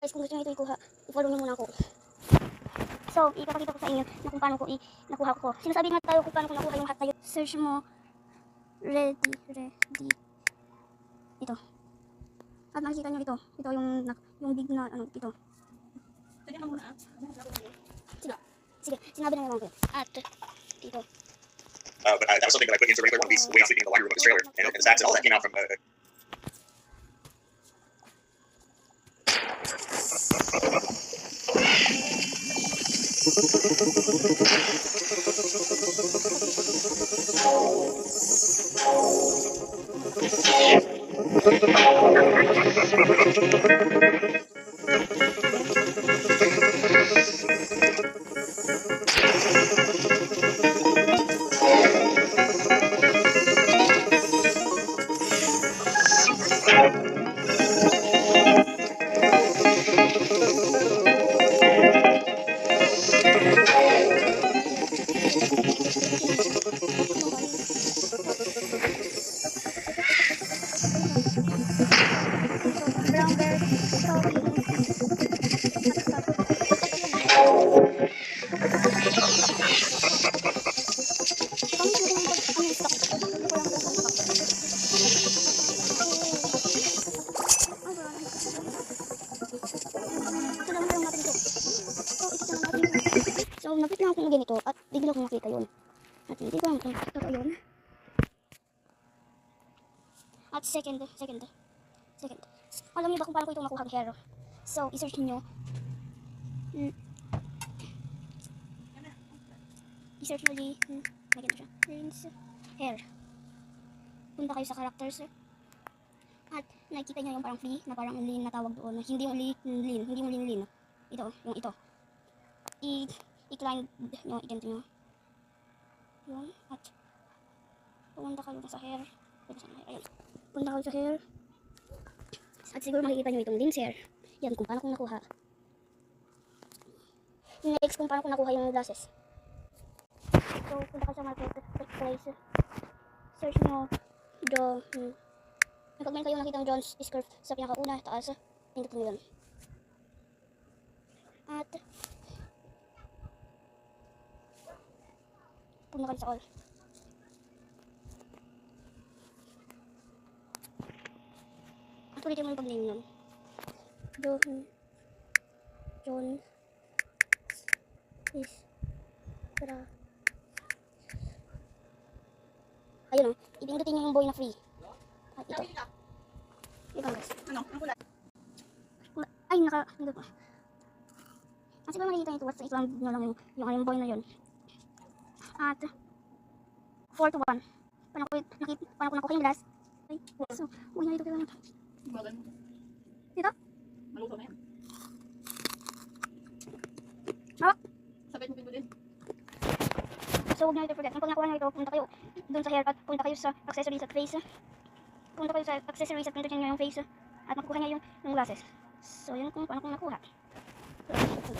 Guys, kung gusto nyo ito ikuha, i-follow nyo muna ako. So, ipapakita ko sa inyo na kung paano ko nakuha ko. Sinasabi nga tayo kung paano ko nakuha yung hat tayo. Search mo, ready. Ito. At makikita nyo ito. Ito yung big na, ito. Sige, sinabi na naman ko. At, dito. But that was something that I put into a regular one of these when I was sleeping in the laundry room of this trailer, and the stats and all that came out from. Brown bear, so, napit lang akong ganito at bigla kong nakita yun. At hindi ko alam kung totoo yun. At second. Alam niyo ba kung paano ko ito makuha ang hair? So, i-search niyo. I-search mo may ganito siya. Prince hair. Punta kayo sa characters. At nakikita niyo yung parang flea na parang lean na tawag doon. Hindi yung lean, hindi yung lean. Ito, yung ito. I-climb nyo, i-ganito nyo. Yun, at pumunta kayo sa hair. Ayun. Punta kayo sa hair. At siguro makikita nyo itong lens hair. Yan, kung paano kong nakuha. Next, kung paano kong nakuha yung glasses. So, punta kayo sa marketplace. Search nyo kapag meron kayo nakita ng John's scarf sa pinakauna, taas, pindutin nyo yun. At punta kayo sa all. At ulitin mo yung pag-name nun. John is ayun o, ipindutin nyo yung boy na free. At ito. Ito guys. Ano? Ang kulay? Ay, hindi po. Kasi ba makikita nyo ito, what's i-climb nyo lang yung boy na yun. At 4 to 1. Paano ko nakuha yung last? Ay, so, uwi na dito kayo. Bagan. Dito? Maluto na yan. Hawak. Sabay mo din. So, huwag nyo ito forget. Kung nakuha nyo ito, punta kayo dun sa haircut, punta kayo sa accessories at face. Punta kayo sa accessories at pindutin nyo yung face. At makukuha nyo yung glasses. So, yun kung paano kong nakuha. So,